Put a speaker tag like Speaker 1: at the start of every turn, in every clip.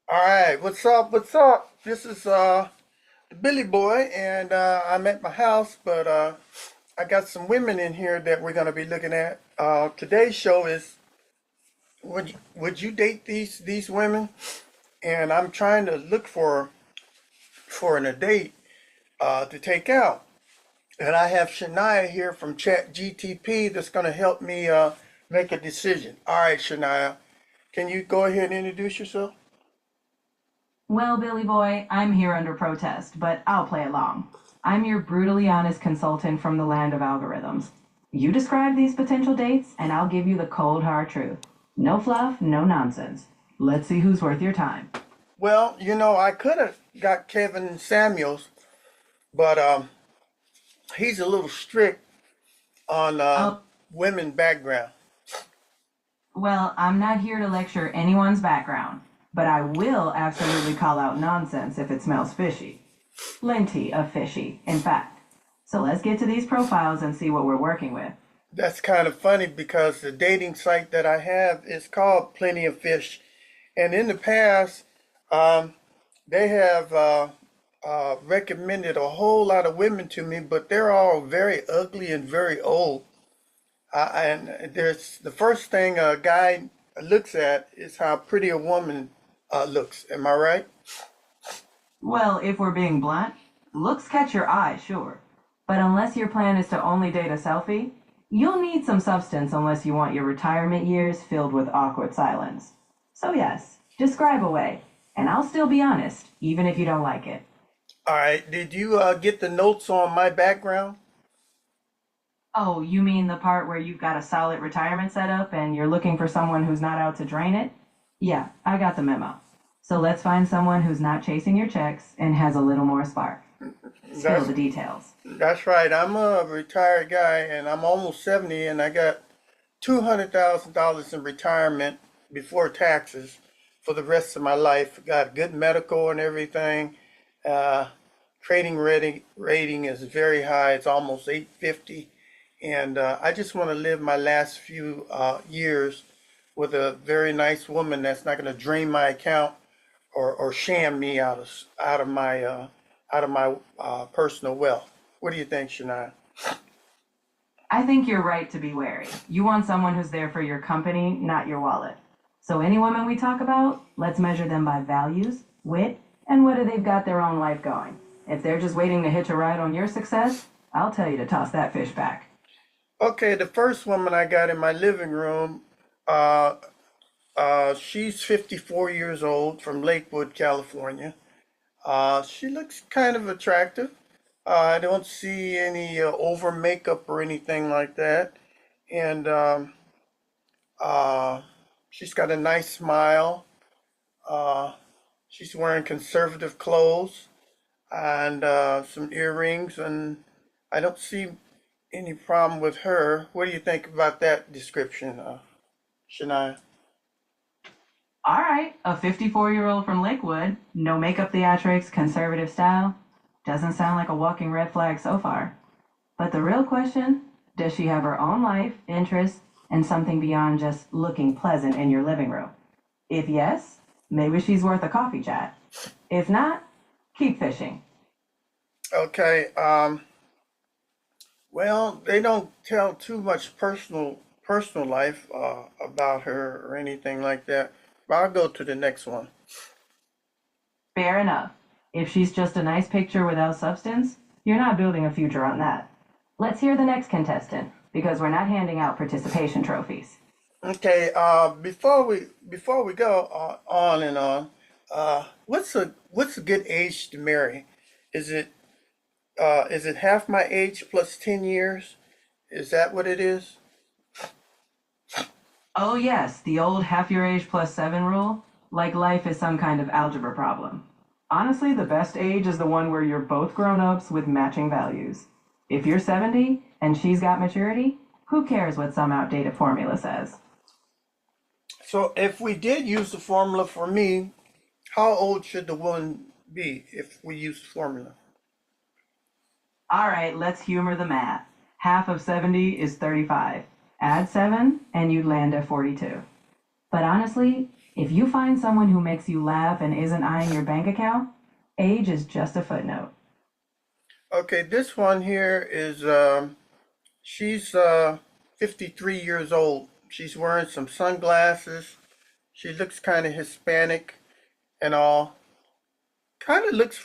Speaker 1: All right, what's up? What's up? This is Billy Boy, and I'm at my house, but I got some women in here that we're gonna be looking at. Today's show is would you date these women? And I'm trying to look for a date to take out, and I have Shania here from Chat GTP that's gonna help me make a decision. All right, Shania, can you go ahead and introduce yourself?
Speaker 2: Well, Billy Boy, I'm here under protest, but I'll play along. I'm your brutally honest consultant from the land of algorithms. You describe these potential dates, and I'll give you the cold hard truth. No fluff, no nonsense. Let's see who's worth your time.
Speaker 1: Well, I could have got Kevin Samuels, but he's a little strict on
Speaker 2: Oh,
Speaker 1: women background.
Speaker 2: well, I'm not here to lecture anyone's background, but I will absolutely call out nonsense if it smells fishy. Plenty of fishy, in fact. So let's get to these profiles and see what we're working with.
Speaker 1: That's kind of funny because the dating site that I have is called Plenty of Fish, and in the past, um, they have recommended a whole lot of women to me, but they're all very ugly and very old. And there's the first thing a guy looks at is how pretty a woman looks. Am I right?
Speaker 2: Well, if we're being blunt, looks catch your eye, sure. But unless your plan is to only date a selfie, you'll need some substance unless you want your retirement years filled with awkward silence. So, yes, describe away, and I'll still be honest, even if you don't like it.
Speaker 1: All right. Did you get the notes on my background?
Speaker 2: Oh, you mean the part where you've got a solid retirement setup and you're looking for someone who's not out to drain it? Yeah, I got the memo. So let's find someone who's not chasing your checks and has a little more spark. Spill
Speaker 1: That's
Speaker 2: the details.
Speaker 1: that's right. I'm a retired guy, and I'm almost 70, and I got $200,000 in retirement before taxes for the rest of my life. Got good medical and everything. Uh, trading rating is very high. It's almost 850, and I just want to live my last few years with a very nice woman that's not going to drain my account or sham me out of my personal wealth. What do you think, Shania?
Speaker 2: I think you're right to be wary. You want someone who's there for your company, not your wallet. So, any woman we talk about, let's measure them by values, wit, and whether they've got their own life going. If they're just waiting to hitch a ride on your success, I'll tell you to toss that fish back.
Speaker 1: Okay, the first woman I got in my living room, uh, she's 54 years old from Lakewood, California. She looks kind of attractive. I don't see any over makeup or anything like that. And uh, she's got a nice smile. Uh, she's wearing conservative clothes and some earrings, and I don't see any problem with her. What do you think about that description, Shania?
Speaker 2: All right, a 54-year-old from Lakewood, no makeup theatrics, conservative style. Doesn't sound like a walking red flag so far. But the real question, does she have her own life, interests, and something beyond just looking pleasant in your living room? If yes, maybe she's worth a coffee chat. If not, keep fishing.
Speaker 1: Okay. Well, they don't tell too much personal life about her or anything like that. But I'll go to the next one.
Speaker 2: Fair enough. If she's just a nice picture without substance, you're not building a future on that. Let's hear the next contestant, because we're not handing out participation trophies.
Speaker 1: Okay. Before we go on and on, what's a good age to marry? Is it half my age plus 10 years? Is that what it is?
Speaker 2: Oh, yes, the old half your age plus seven rule, like life is some kind of algebra problem. Honestly, the best age is the one where you're both grown ups with matching values. If you're 70 and she's got maturity, who cares what some outdated formula says?
Speaker 1: So if we did use the formula for me, how old should the woman be if we use the formula?
Speaker 2: All right, let's humor the math. Half of 70 is 35. Add 7, and you'd land at 42. But honestly, If you find someone who makes you laugh and isn't eyeing your bank account, age is just a footnote.
Speaker 1: Okay, this one here is she's 53 years old. She's wearing some sunglasses. She looks kind of Hispanic and all. Kind of looks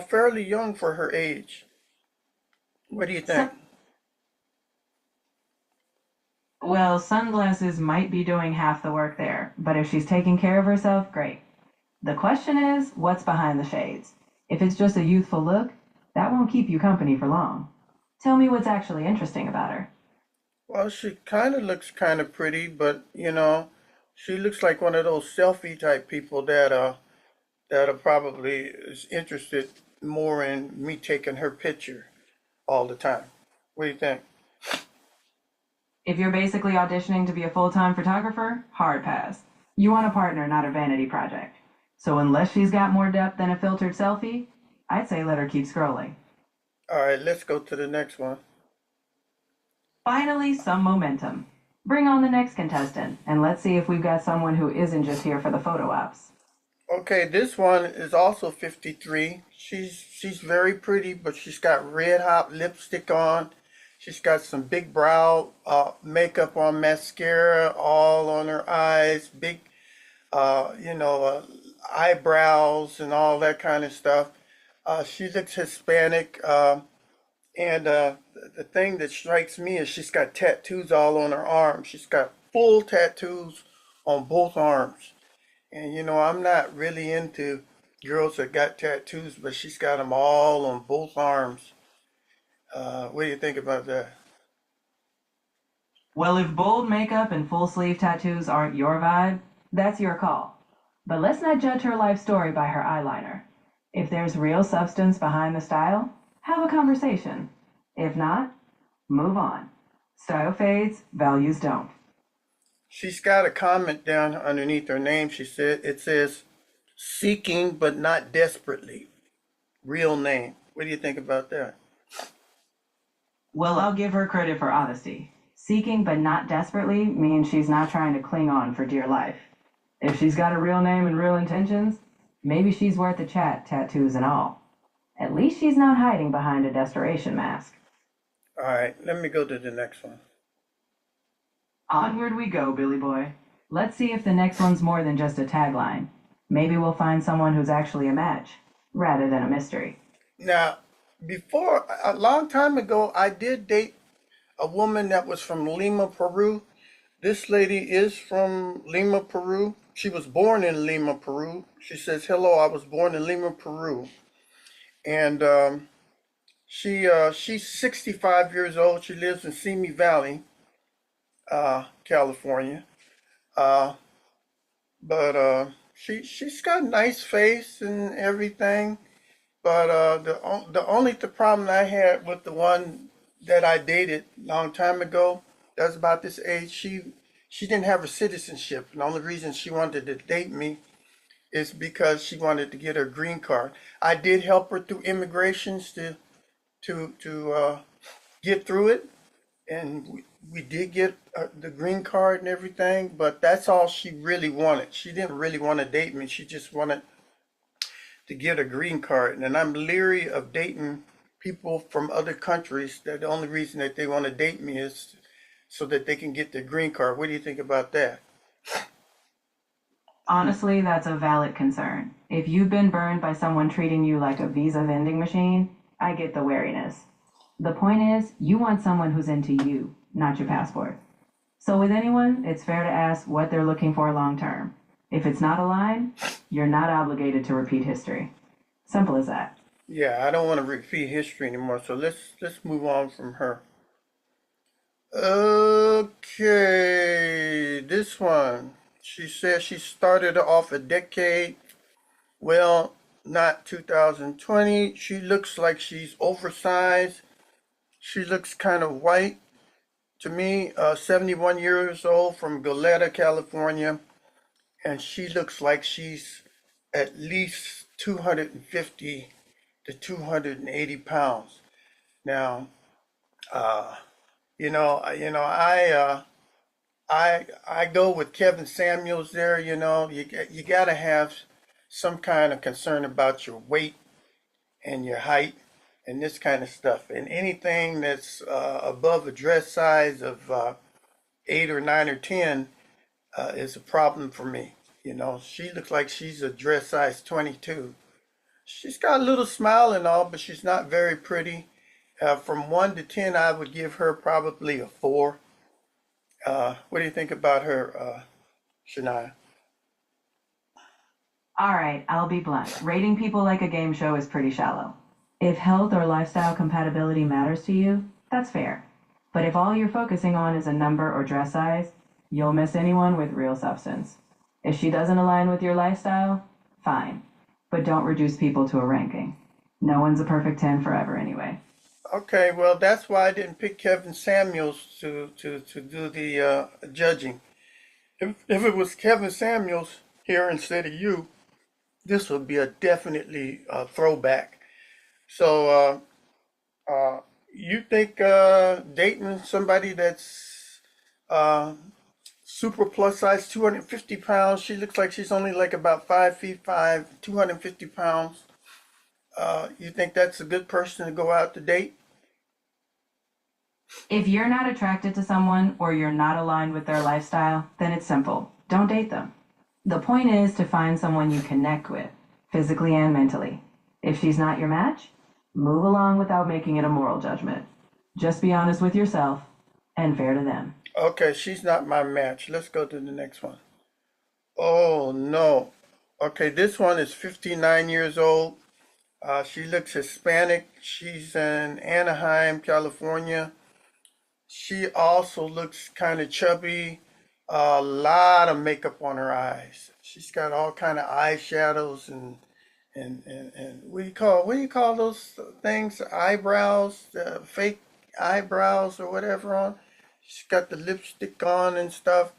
Speaker 1: fairly young for her age. What do you think?
Speaker 2: So, well, sunglasses might be doing half the work there, but if she's taking care of herself, great. The question is, what's behind the shades? If it's just a youthful look, that won't keep you company for long. Tell me what's actually interesting about her.
Speaker 1: Well, she kind of looks kind of pretty, but she looks like one of those selfie type people that are probably is interested more in me taking her picture all the time. What do you think?
Speaker 2: If you're basically auditioning to be a full time photographer, hard pass. You want a partner, not a vanity project. So, unless she's got more depth than a filtered selfie, I'd say let her keep scrolling.
Speaker 1: All right, let's go to the next one.
Speaker 2: Finally, some momentum. Bring on the next contestant, and let's see if we've got someone who isn't just here for the photo ops.
Speaker 1: Okay, this one is also 53. She's very pretty, but she's got red hot lipstick on. She's got some big brow makeup on, mascara all on her eyes, big uh, you know, uh, eyebrows and all that kind of stuff. She looks Hispanic, and the thing that strikes me is she's got tattoos all on her arms. She's got full tattoos on both arms. And I'm not really into girls that got tattoos, but she's got them all on both arms. What do you think about that?
Speaker 2: Well, if bold makeup and full sleeve tattoos aren't your vibe, that's your call. But let's not judge her life story by her eyeliner. If there's real substance behind the style, have a conversation. If not, move on. Style fades, values don't.
Speaker 1: She's got a comment down underneath her name. It says, seeking but not desperately. Real name. What do you think about that?
Speaker 2: Well, I'll give her credit for honesty. Seeking but not desperately means she's not trying to cling on for dear life. If she's got a real name and real intentions, maybe she's worth the chat, tattoos and all. At least she's not hiding behind a desperation mask.
Speaker 1: All right, let me go to the next one.
Speaker 2: Onward we go, Billy Boy. Let's see if the next one's more than just a tagline. Maybe we'll find someone who's actually a match, rather than a mystery.
Speaker 1: Now, before, a long time ago, I did date a woman that was from Lima, Peru. This lady is from Lima, Peru. She was born in Lima, Peru. She says, "Hello, I was born in Lima, Peru." And she's 65 years old. She lives in Simi Valley, California. Uh, but she's got a nice face and everything. But the only problem I had with the one that I dated a long time ago, that was about this age, she didn't have a citizenship. And the only reason she wanted to date me is because she wanted to get her green card. I did help her through immigrations to get through it, and we did get the green card and everything. But that's all she really wanted. She didn't really want to date me. She just wanted to get a green card. And I'm leery of dating people from other countries that the only reason that they want to date me is so that they can get their green card. What do you think about that?
Speaker 2: Honestly, that's a valid concern. If you've been burned by someone treating you like a visa vending machine, I get the wariness. The point is, you want someone who's into you, not your passport. So, with anyone, it's fair to ask what they're looking for long term. If it's not aligned, you're not obligated to repeat history. Simple as that.
Speaker 1: Yeah, I don't want to repeat history anymore. So let's move on from her. Okay, this one. She says she started off a decade. Well, not 2020. She looks like she's oversized. She looks kind of white to me. 71 years old from Goleta, California, and she looks like she's at least 250 to 280 pounds. Now, uh, you know, I I go with Kevin Samuels there. You gotta have some kind of concern about your weight and your height and this kind of stuff. And anything that's above a dress size of 8 or 9 or 10 is a problem for me. She looks like she's a dress size 22. She's got a little smile and all, but she's not very pretty. From 1 to 10, I would give her probably a 4. What do you think about her, Shania?
Speaker 2: All right, I'll be blunt. Rating people like a game show is pretty shallow. If health or lifestyle compatibility matters to you, that's fair. But if all you're focusing on is a number or dress size, you'll miss anyone with real substance. If she doesn't align with your lifestyle, fine. But don't reduce people to a ranking. No one's a perfect 10 forever anyway.
Speaker 1: Okay, well, that's why I didn't pick Kevin Samuels to do the judging. If it was Kevin Samuels here instead of you, this would be a definitely throwback. So, you think dating somebody that's uh, super plus size, 250 pounds, she looks like she's only like about 5 feet 5, 250 pounds. You think that's a good person to go out to date?
Speaker 2: If you're not attracted to someone or you're not aligned with their lifestyle, then it's simple. Don't date them. The point is to find someone you connect with, physically and mentally. If she's not your match, move along without making it a moral judgment. Just be honest with yourself and fair to them.
Speaker 1: Okay, she's not my match. Let's go to the next one. Oh no. Okay, this one is 59 years old. She looks Hispanic. She's in Anaheim, California. She also looks kind of chubby. A lot of makeup on her eyes. She's got all kind of eyeshadows and what do you call those things? Eyebrows, fake eyebrows or whatever on. She's got the lipstick on and stuff.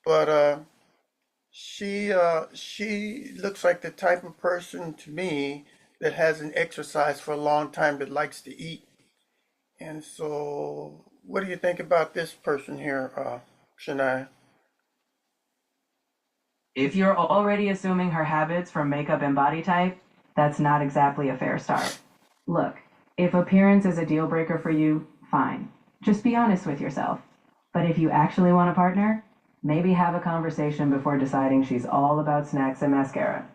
Speaker 1: But she looks like the type of person to me that hasn't exercised for a long time that likes to eat. And so, what do you think about this person here, Shania?
Speaker 2: If you're already assuming her habits from makeup and body type, that's not exactly a fair start. Look, if appearance is a deal breaker for you, fine. Just be honest with yourself. But if you actually want a partner, maybe have a conversation before deciding she's all about snacks and mascara.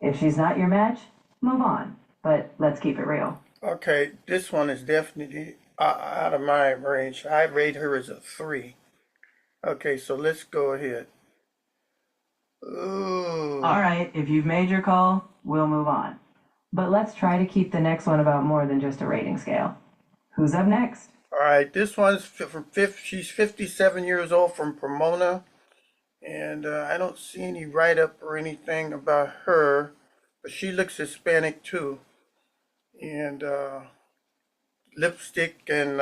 Speaker 2: If she's not your match, move on. But let's keep it real.
Speaker 1: Okay, this one is definitely out of my range. I rate her as a 3. Okay, so let's go ahead. Ooh.
Speaker 2: All right, if you've made your call, we'll move on. But let's try to keep the next one about more than just a rating scale. Who's up next?
Speaker 1: All right, this one's from fifth. She's 57 years old from Pomona, and I don't see any write up or anything about her, but she looks Hispanic too, and lipstick, and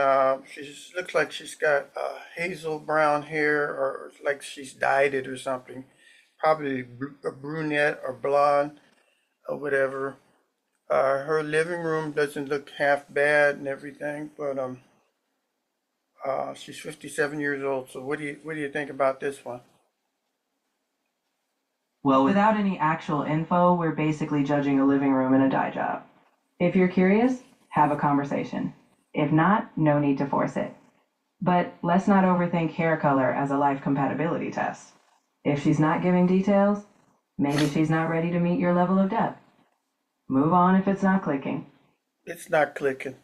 Speaker 1: she just looks like she's got hazel brown hair, or like she's dyed it or something. Probably a brunette or blonde or whatever. Her living room doesn't look half bad and everything, but she's 57 years old. So what do you think about this one?
Speaker 2: Well, without any actual info, we're basically judging a living room and a dye job. If you're curious, have a conversation. If not, no need to force it. But let's not overthink hair color as a life compatibility test. If she's not giving details, maybe she's not ready to meet your level of depth. Move on if it's not clicking.
Speaker 1: It's not clicking.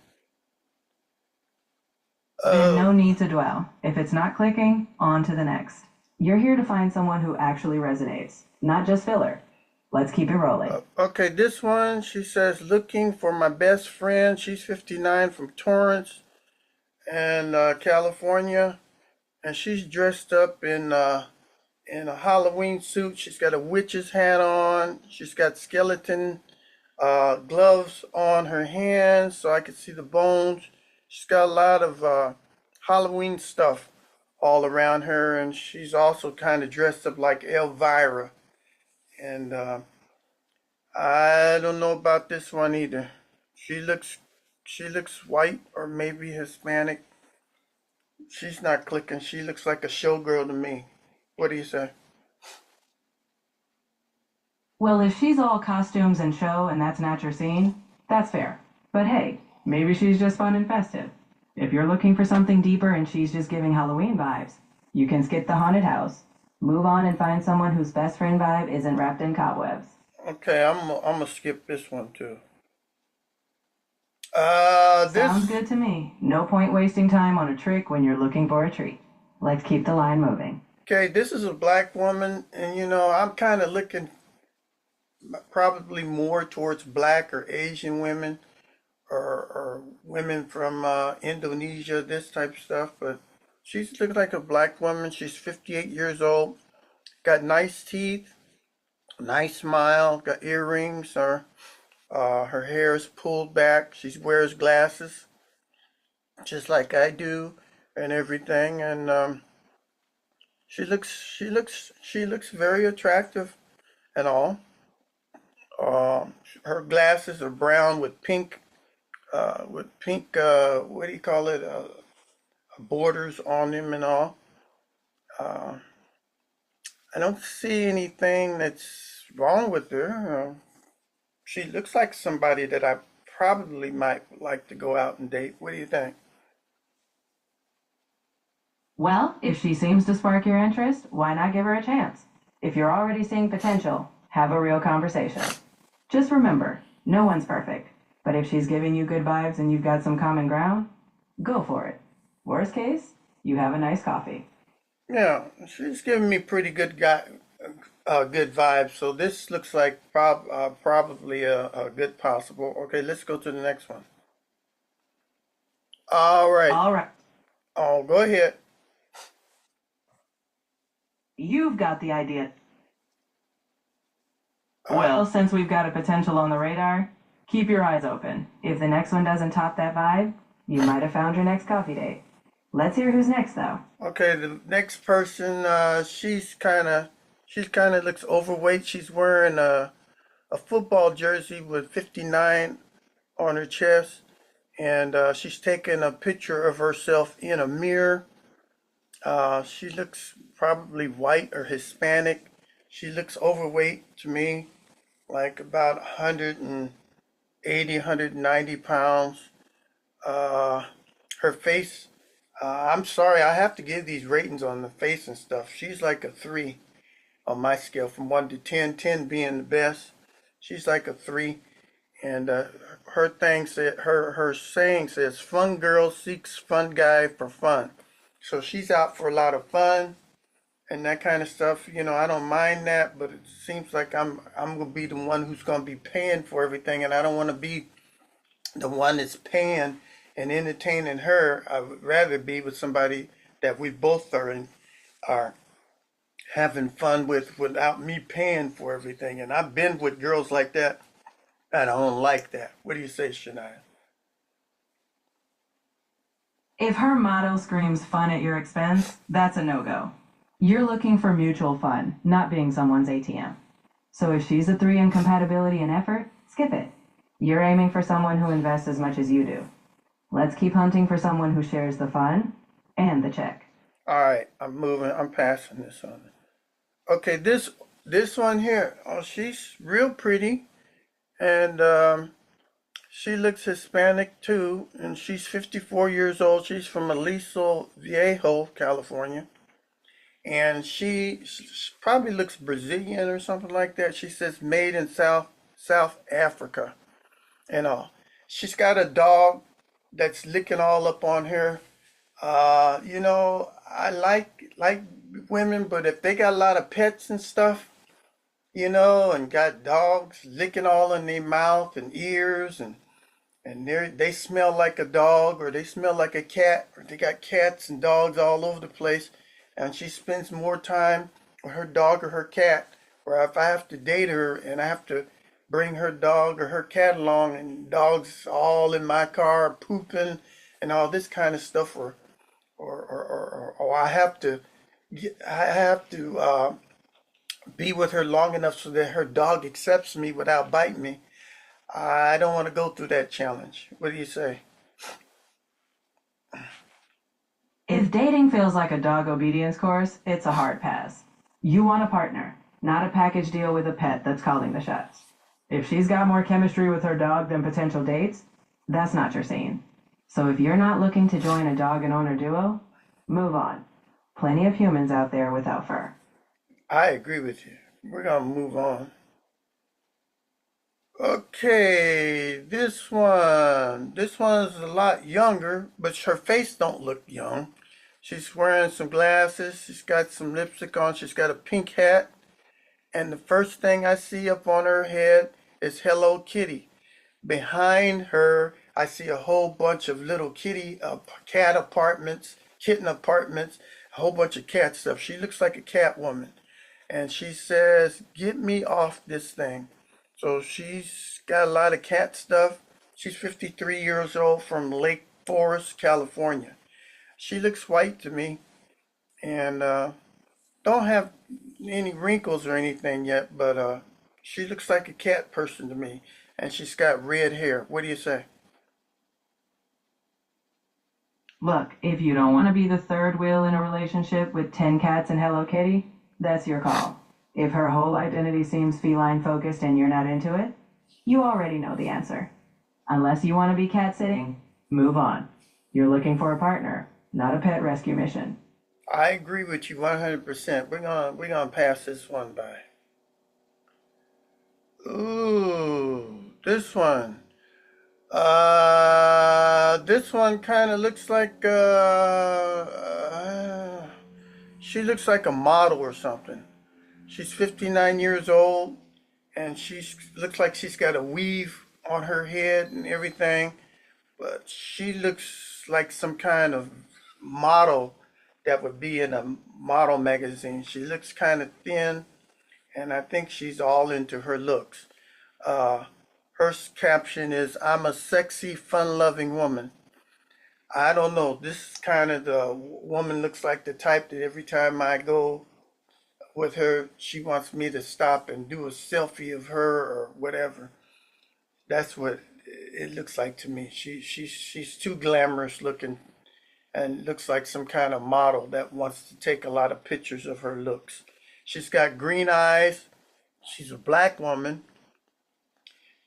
Speaker 2: Then no
Speaker 1: Uh,
Speaker 2: need to dwell. If it's not clicking, on to the next. You're here to find someone who actually resonates, not just filler. Let's keep it rolling.
Speaker 1: okay, this one, she says, looking for my best friend. She's 59 from Torrance and California, and she's dressed up in a Halloween suit. She's got a witch's hat on. She's got skeleton gloves on her hands so I can see the bones. She's got a lot of Halloween stuff all around her, and she's also kind of dressed up like Elvira. And I don't know about this one either. She looks she looks white or maybe Hispanic. She's not clicking. She looks like a showgirl to me. What do you say?
Speaker 2: Well, if she's all costumes and show and that's not your scene, that's fair. But hey, maybe she's just fun and festive. If you're looking for something deeper and she's just giving Halloween vibes, you can skip the haunted house. Move on and find someone whose best friend vibe isn't wrapped in cobwebs.
Speaker 1: Okay, I'm gonna skip this one too.
Speaker 2: Sounds
Speaker 1: This
Speaker 2: good to me. No point wasting time on a trick when you're looking for a treat. Let's keep the line moving.
Speaker 1: okay. This is a black woman, and I'm kind of looking probably more towards black or Asian women, or women from Indonesia, this type of stuff. But she's looking like a black woman. She's 58 years old. Got nice teeth, nice smile. Got earrings. Her hair is pulled back. She wears glasses, just like I do, and everything. And she looks very attractive and all. Her glasses are brown with pink, what do you call it? Borders on them and all. Uh, I don't see anything that's wrong with her. She looks like somebody that I probably might like to go out and date. What do you think?
Speaker 2: Well, if she seems to spark your interest, why not give her a chance? If you're already seeing potential, have a real conversation. Just remember, no one's perfect. But if she's giving you good vibes and you've got some common ground, go for it. Worst case, you have a nice coffee.
Speaker 1: Yeah, she's giving me pretty good vibes. So this looks like probably a good possible. Okay, let's go to the next one. All right.
Speaker 2: All right,
Speaker 1: Oh, go ahead.
Speaker 2: you've got the idea.
Speaker 1: Uh,
Speaker 2: Well, since we've got a potential on the radar, keep your eyes open. If the next one doesn't top that vibe, you might have found your next coffee date. Let's hear who's next, though.
Speaker 1: okay, the next person, she's kind of looks overweight. She's wearing a football jersey with 59 on her chest, and she's taking a picture of herself in a mirror. She looks probably white or Hispanic. She looks overweight to me, like about 180, 190 pounds. Uh, Her face, I'm sorry, I have to give these ratings on the face and stuff. She's like a 3 on my scale from 1 to 10, 10 being the best. She's like a 3. And her thing said, her saying says, "Fun girl seeks fun guy for fun." So she's out for a lot of fun and that kind of stuff. I don't mind that, but it seems like I'm gonna be the one who's gonna be paying for everything, and I don't want to be the one that's paying and entertaining her. I would rather be with somebody that we both are having fun with without me paying for everything. And I've been with girls like that, and I don't like that. What do you say, Shania?
Speaker 2: If her motto screams fun at your expense, that's a no go. You're looking for mutual fun, not being someone's ATM. So if she's a 3 in compatibility and effort, skip it. You're aiming for someone who invests as much as you do. Let's keep hunting for someone who shares the fun and the check.
Speaker 1: All right, I'm moving. I'm passing this on. Okay, this one here. Oh, she's real pretty, and she looks Hispanic too, and she's 54 years old. She's from Aliso Viejo, California, and she probably looks Brazilian or something like that. She says made in South Africa and all. She's got a dog that's licking all up on her. I like women, but if they got a lot of pets and stuff, and got dogs licking all in their mouth and ears, and they smell like a dog, or they smell like a cat, or they got cats and dogs all over the place, and she spends more time with her dog or her cat, or if I have to date her and I have to bring her dog or her cat along, and dogs all in my car pooping and all this kind of stuff, or I have to be with her long enough so that her dog accepts me without biting me. I don't want to go through that challenge. What do you say?
Speaker 2: If If dating feels like a dog obedience course, it's a hard pass. You want a partner, not a package deal with a pet that's calling the shots. If she's got more chemistry with her dog than potential dates, that's not your scene. So if you're not looking to join a dog and owner duo, move on. Plenty of humans out there without fur.
Speaker 1: I agree with you. We're gonna move on. Okay, this one. This one is a lot younger, but her face don't look young. She's wearing some glasses. She's got some lipstick on. She's got a pink hat. And the first thing I see up on her head is Hello Kitty. Behind her, I see a whole bunch of little cat apartments, kitten apartments, a whole bunch of cat stuff. She looks like a cat woman. And she says, "Get me off this thing." So she's got a lot of cat stuff. She's 53 years old from Lake Forest, California. She looks white to me and don't have any wrinkles or anything yet, but she looks like a cat person to me. And she's got red hair. What do you say?
Speaker 2: Look, if you don't want to be the third wheel in a relationship with 10 cats and Hello Kitty, that's your call. If her whole identity seems feline focused and you're not into it, you already know the answer. Unless you want to be cat sitting, move on. You're looking for a partner, not a pet rescue mission.
Speaker 1: I agree with you 100%. We're gonna pass this one by. Ooh, this one. This one kind of looks like she looks like a model or something. She's 59 years old, and she looks like she's got a weave on her head and everything. But she looks like some kind of model that would be in a model magazine. She looks kind of thin, and I think she's all into her looks. Uh, her caption is, "I'm a sexy, fun-loving woman." I don't know. This kind of the woman looks like the type that every time I go with her, she wants me to stop and do a selfie of her or whatever. That's what it looks like to me. She's too glamorous looking and looks like some kind of model that wants to take a lot of pictures of her looks. She's got green eyes. She's a black woman,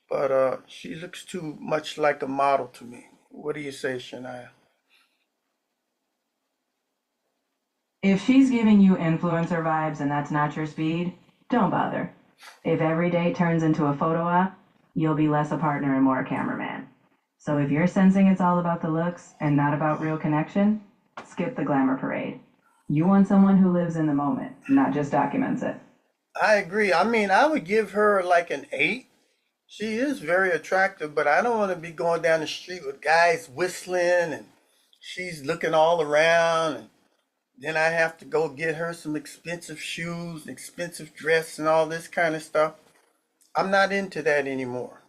Speaker 1: but she looks too much like a model to me. What do you say, Shania?
Speaker 2: If she's giving you influencer vibes and that's not your speed, don't bother. If every date turns into a photo op, you'll be less a partner and more a cameraman. So if you're sensing it's all about the looks and not about real connection, skip the glamour parade. You want someone who lives in the moment, not just documents it.
Speaker 1: I agree. I mean, I would give her like an 8. She is very attractive, but I don't want to be going down the street with guys whistling and she's looking all around and then I have to go get her some expensive shoes, expensive dress and all this kind of stuff. I'm not into that anymore.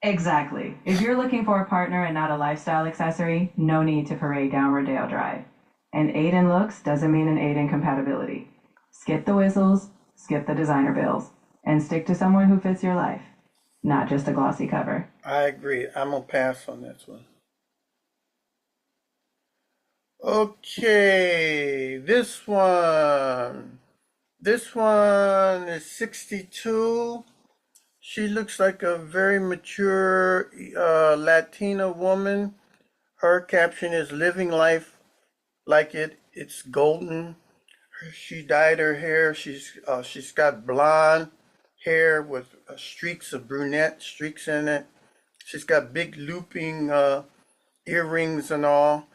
Speaker 2: Exactly. If you're looking for a partner and not a lifestyle accessory, no need to parade down Rodeo Drive. An 8 in looks doesn't mean an 8 in compatibility. Skip the whistles, skip the designer bills, and stick to someone who fits your life, not just a glossy cover.
Speaker 1: I agree. I'm gonna pass on this one. Okay, this one. This one is 62. She looks like a very mature Latina woman. Her caption is "Living life like it's golden." She dyed her hair. She's got blonde hair with streaks of brunette streaks in it. She's got big looping earrings and all.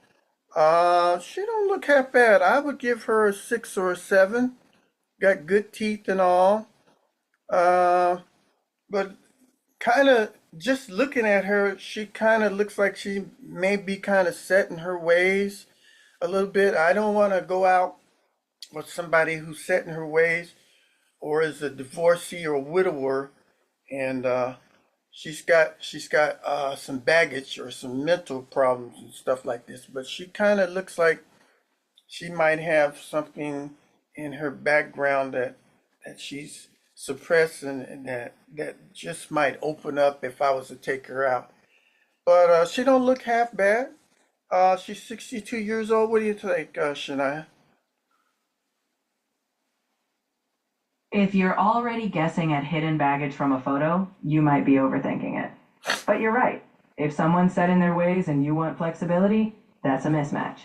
Speaker 1: She don't look half bad. I would give her a 6 or a 7. Got good teeth and all. Uh, but kind of just looking at her, she kind of looks like she may be kind of set in her ways a little bit. I don't want to go out with somebody who's set in her ways or is a divorcee or a widower and she's got some baggage or some mental problems and stuff like this. But she kind of looks like she might have something in her background that she's suppressing and that just might open up if I was to take her out. But she don't look half bad. She's 62 years old. What do you think, Shania?
Speaker 2: If you're already guessing at hidden baggage from a photo, you might be overthinking it. But you're right. If someone's set in their ways and you want flexibility, that's a mismatch.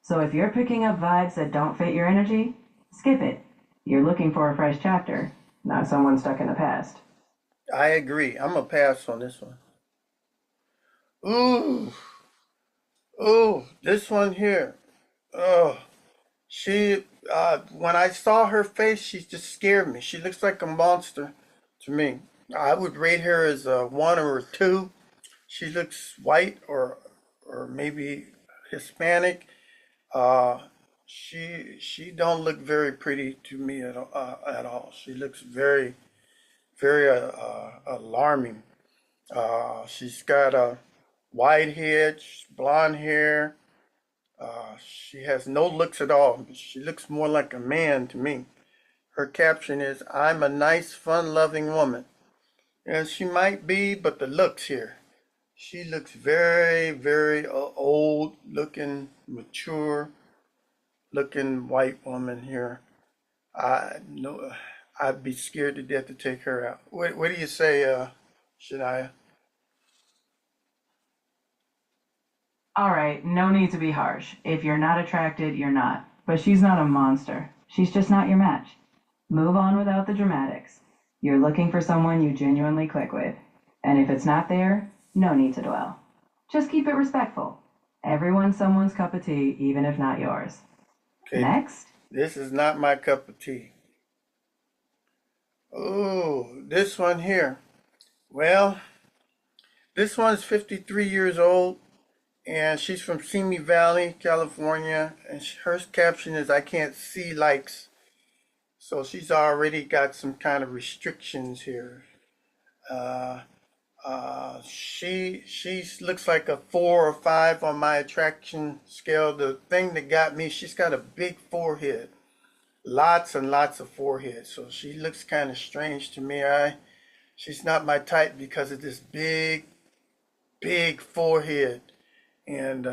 Speaker 2: So if you're picking up vibes that don't fit your energy, skip it. You're looking for a fresh chapter, not someone stuck in the past.
Speaker 1: I agree. I'm gonna pass on this one. Ooh, ooh, this one here. Oh, she. When I saw her face, she just scared me. She looks like a monster to me. I would rate her as a one or a two. She looks white or maybe Hispanic. Uh, she don't look very pretty to me at all. She looks very alarming. She's got a wide head, blonde hair. She has no looks at all. She looks more like a man to me. Her caption is, "I'm a nice, fun-loving woman." And she might be, but the looks here. She looks very old looking, mature looking white woman here. I know I'd be scared to death to take her out. What do you say, Shania?
Speaker 2: All right, no need to be harsh. If you're not attracted, you're not. But she's not a monster. She's just not your match. Move on without the dramatics. You're looking for someone you genuinely click with. And if it's not there, no need to dwell. Just keep it respectful. Everyone's someone's cup of tea, even if not yours.
Speaker 1: Okay,
Speaker 2: Next,
Speaker 1: this is not my cup of tea. Oh, this one here. Well, this one's 53 years old, and she's from Simi Valley, California, and her caption is, "I can't see likes." So she's already got some kind of restrictions here. Uh, she looks like a 4 or 5 on my attraction scale. The thing that got me, she's got a big forehead, lots and lots of forehead. So she looks kind of strange to me. She's not my type because of this big forehead, and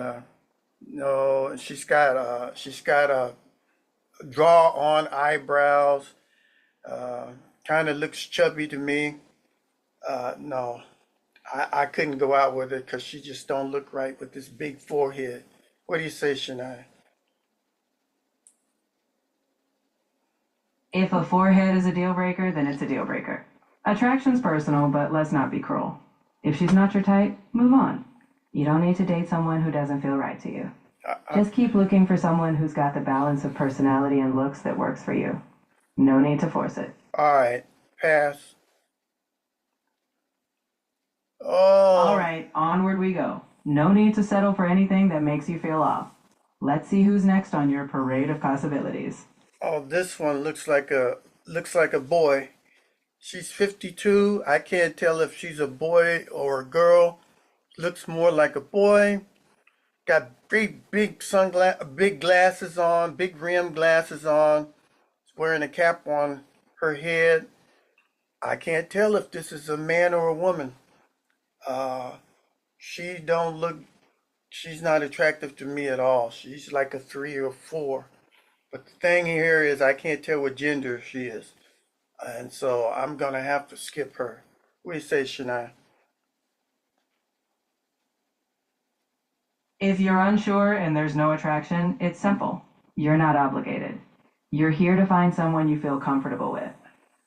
Speaker 1: no, she's got a draw on eyebrows. Uh, Kind of looks chubby to me. No, I couldn't go out with her because she just don't look right with this big forehead. What do you say, Shania?
Speaker 2: if a forehead is a deal breaker, then it's a deal breaker. Attraction's personal, but let's not be cruel. If she's not your type, move on. You don't need to date someone who doesn't feel right to you.
Speaker 1: I, I,
Speaker 2: Just keep looking for someone who's got the balance of personality and looks that works for you. No need to force it.
Speaker 1: all right, pass.
Speaker 2: All
Speaker 1: Oh,
Speaker 2: right, onward we go. No need to settle for anything that makes you feel off. Let's see who's next on your parade of possibilities.
Speaker 1: oh, this one looks like a boy. She's 52. I can't tell if she's a boy or a girl. Looks more like a boy. Got big glasses on, big rim glasses on. Wearing a cap on her head. I can't tell if this is a man or a woman. Uh, she don't look. She's not attractive to me at all. She's like a 3 or 4. But the thing here is, I can't tell what gender she is, and so I'm gonna have to skip her. What do you say, Shania?
Speaker 2: If you're unsure and there's no attraction, it's simple. You're not obligated. You're here to find someone you feel comfortable with.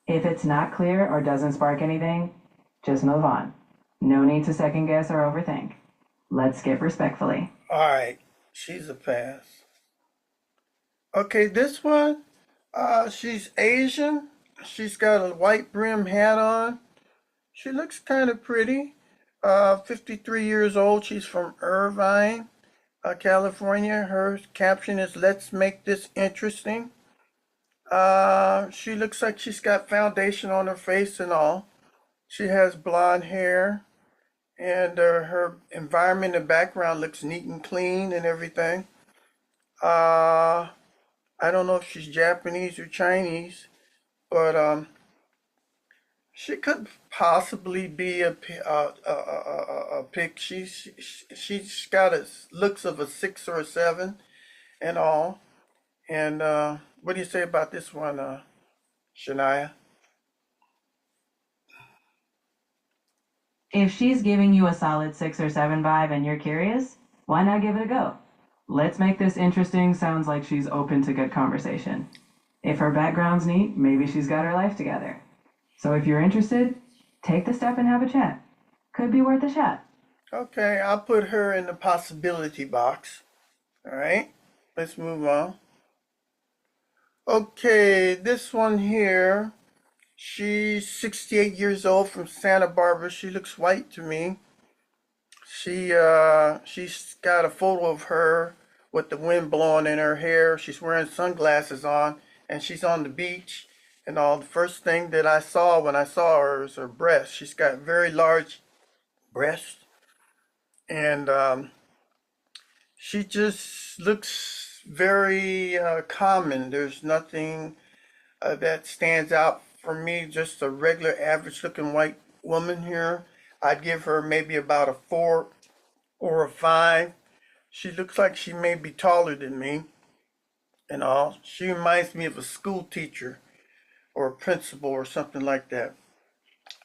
Speaker 2: If it's not clear or doesn't spark anything, just move on. No need to second guess or overthink. Let's skip respectfully.
Speaker 1: All right, she's a pass. Okay, this one, she's Asian. She's got a white brim hat on. She looks kind of pretty. 53 years old. She's from Irvine, California. Her caption is, "Let's make this interesting." She looks like she's got foundation on her face and all. She has blonde hair, and her environment and background looks neat and clean and everything. Uh, I don't know if she's Japanese or Chinese, but She could possibly be a pick. She's got a looks of a 6 or a 7 and all. And what do you say about this one, Shania?
Speaker 2: If she's giving you a solid 6 or 7 vibe and you're curious, why not give it a go? Let's make this interesting. Sounds like she's open to good conversation. If her background's neat, maybe she's got her life together. So if you're interested, take the step and have a chat. Could be worth a shot.
Speaker 1: Okay, I'll put her in the possibility box. All right, let's move on. Okay, this one here. She's 68 years old from Santa Barbara. She looks white to me. She's got a photo of her with the wind blowing in her hair. She's wearing sunglasses on and she's on the beach and all. The first thing that I saw when I saw her is her breasts. She's got very large breasts and she just looks very common. There's nothing that stands out for me. Just a regular average looking white woman here. I'd give her maybe about a 4 or a 5. She looks like she may be taller than me and all. She reminds me of a school teacher or a principal or something like that.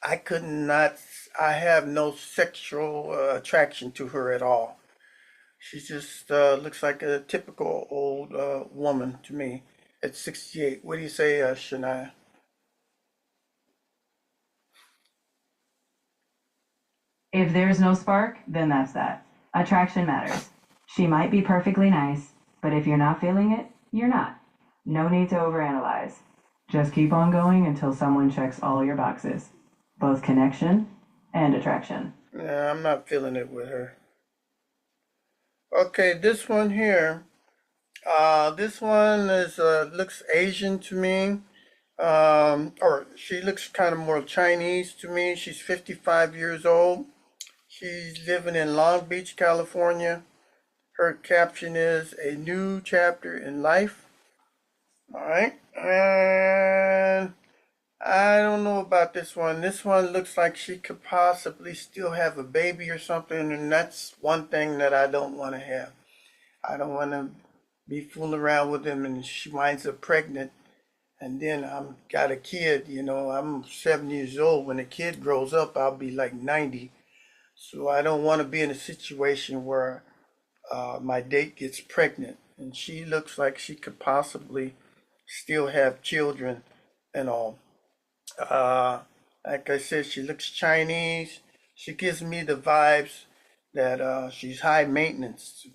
Speaker 1: I could not, I have no sexual attraction to her at all. She just looks like a typical old woman to me at 68. What do you say, Shania?
Speaker 2: If there's no spark, then that's that. Attraction matters. She might be perfectly nice, but if you're not feeling it, you're not. No need to overanalyze. Just keep on going until someone checks all your boxes, both connection and attraction.
Speaker 1: Yeah, I'm not feeling it with her. Okay, this one here. This one is looks Asian to me. Or she looks kind of more Chinese to me. She's 55 years old. She's living in Long Beach, California. Her caption is a new chapter in life. All right. And I don't know about this one. This one looks like she could possibly still have a baby or something. And that's one thing that I don't want to have. I don't want to be fooling around with him and she winds up pregnant and then I'm got a kid, I'm 7 years old. When the kid grows up, I'll be like 90. So I don't want to be in a situation where my date gets pregnant and she looks like she could possibly still have children and all. Uh, like I said, she looks Chinese. She gives me the vibes that she's high maintenance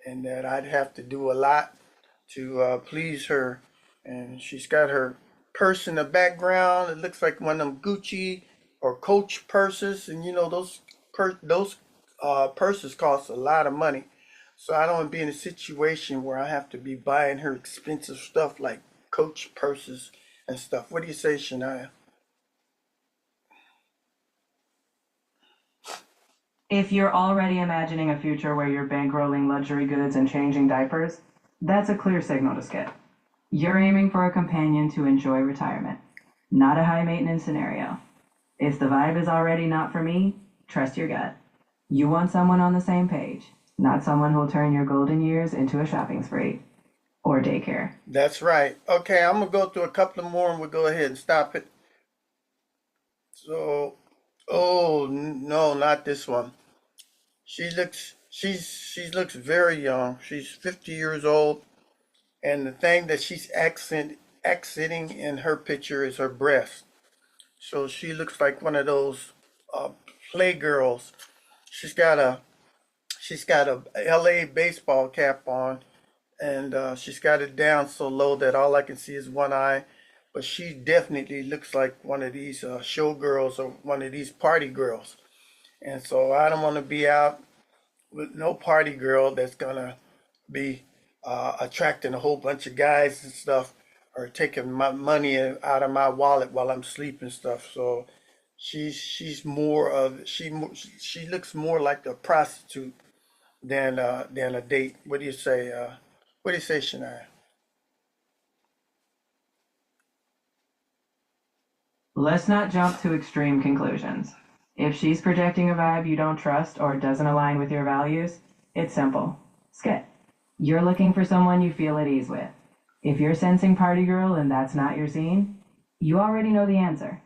Speaker 1: and that I'd have to do a lot to please her. And she's got her purse in the background. It looks like one of them Gucci or Coach purses, and those purses cost a lot of money. So I don't want to be in a situation where I have to be buying her expensive stuff like Coach purses and stuff. What do you say, Shania?
Speaker 2: If you're already imagining a future where you're bankrolling luxury goods and changing diapers, that's a clear signal to skip. You're aiming for a companion to enjoy retirement, not a high maintenance scenario. If the vibe is already not for me, trust your gut. You want someone on the same page, not someone who'll turn your golden years into a shopping spree or daycare.
Speaker 1: That's right. Okay, I'm gonna go through a couple of more and we'll go ahead and stop it. So, oh no, not this one. She looks very young. She's 50 years old, and the thing that she's accenting in her picture is her breast. So she looks like one of those uh, playgirls. She's got a she's got a LA baseball cap on, and she's got it down so low that all I can see is one eye. But she definitely looks like one of these showgirls or one of these party girls. And so I don't want to be out with no party girl that's gonna be attracting a whole bunch of guys and stuff, or taking my money out of my wallet while I'm sleeping stuff. So she's more of she looks more like a prostitute than a date. What do you say? What do you say, Shania?
Speaker 2: Let's not jump to extreme conclusions. If she's projecting a vibe you don't trust or doesn't align with your values, it's simple. Skip. You're looking for someone you feel at ease with. If you're sensing party girl and that's not your scene, you already know the answer.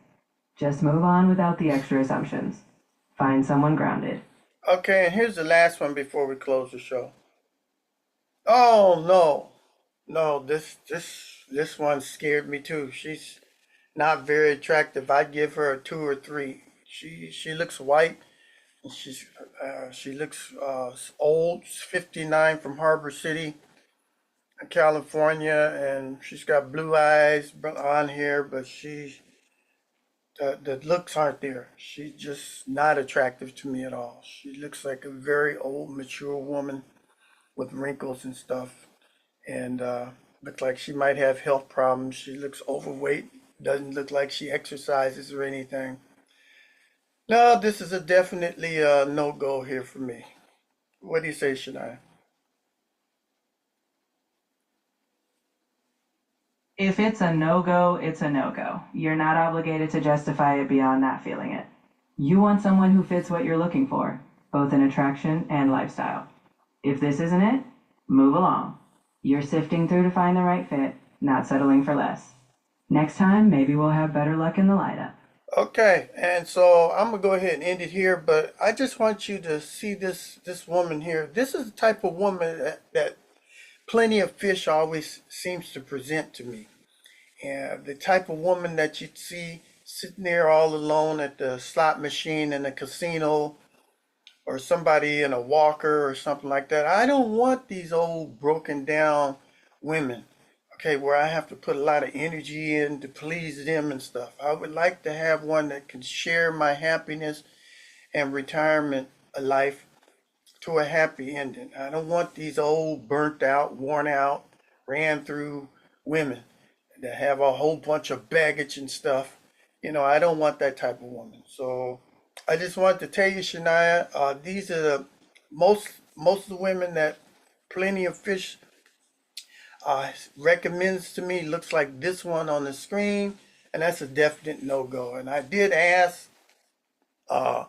Speaker 2: Just move on without the extra assumptions. Find someone grounded.
Speaker 1: Okay, and here's the last one before we close the show. Oh no, no, this one scared me too. She's not very attractive. I'd give her a 2 or 3. She looks white. And she looks old. She's 59 from Harbor City, California, and she's got blue eyes, blonde hair, but the looks aren't there. She's just not attractive to me at all. She looks like a very old, mature woman with wrinkles and stuff, and looks like she might have health problems. She looks overweight. Doesn't look like she exercises or anything. No, this is a definitely a no-go here for me. What do you say, Shania?
Speaker 2: If it's a no go, it's a no go. You're not obligated to justify it beyond not feeling it. You want someone who fits what you're looking for, both in attraction and lifestyle. If this isn't it, move along. You're sifting through to find the right fit, not settling for less. Next time, maybe we'll have better luck in the lineup.
Speaker 1: Okay, and so I'm gonna go ahead and end it here, but I just want you to see this woman here. This is the type of woman that Plenty of Fish always seems to present to me. And the type of woman that you'd see sitting there all alone at the slot machine in a casino, or somebody in a walker or something like that. I don't want these old broken down women, okay, where I have to put a lot of energy in to please them and stuff. I would like to have one that can share my happiness and retirement life to a happy ending. I don't want these old, burnt out, worn out, ran through women that have a whole bunch of baggage and stuff. I don't want that type of woman. So I just wanted to tell you, Shania, these are the most of the women that Plenty of Fish recommends to me. Looks like this one on the screen, and that's a definite no-go. And I did ask uh,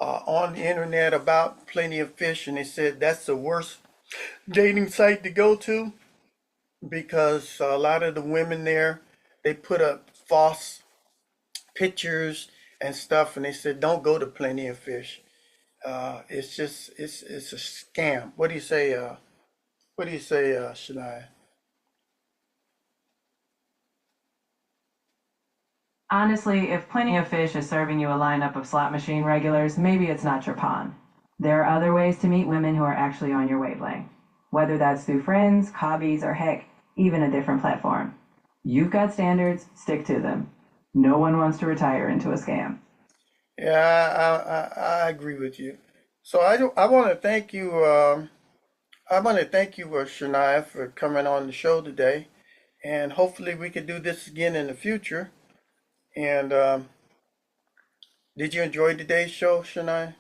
Speaker 1: on the internet about Plenty of Fish, and they said that's the worst dating site to go to because a lot of the women there, they put up false pictures and stuff, and they said don't go to Plenty of Fish. It's just it's a scam. What do you say? What do you say, Shania?
Speaker 2: Honestly, if Plenty of Fish is serving you a lineup of slot machine regulars, maybe it's not your pond. There are other ways to meet women who are actually on your wavelength, whether that's through friends, hobbies, or heck, even a different platform. You've got standards, stick to them. No one wants to retire into a scam.
Speaker 1: Yeah, I agree with you. So I want to thank you. I want to thank you, Shania, for coming on the show today, and hopefully we could do this again in the future. And did you enjoy today's show, Shania?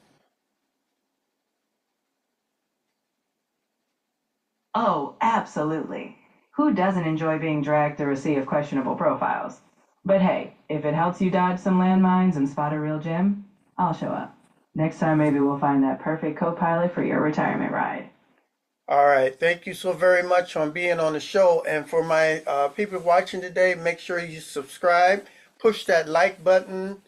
Speaker 2: Oh, absolutely. Who doesn't enjoy being dragged through a sea of questionable profiles? But hey, if it helps you dodge some landmines and spot a real gem, I'll show up. Next time, maybe we'll find that perfect co pilot for your retirement ride.
Speaker 1: All right. Thank you so very much on being on the show. And for my people watching today, make sure you subscribe, push that like button,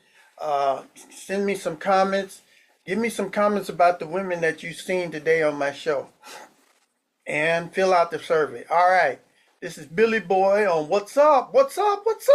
Speaker 1: send me some comments. Give me some comments about the women that you've seen today on my show. And fill out the survey. All right. This is Billy Boy on What's Up? What's Up? What's Up?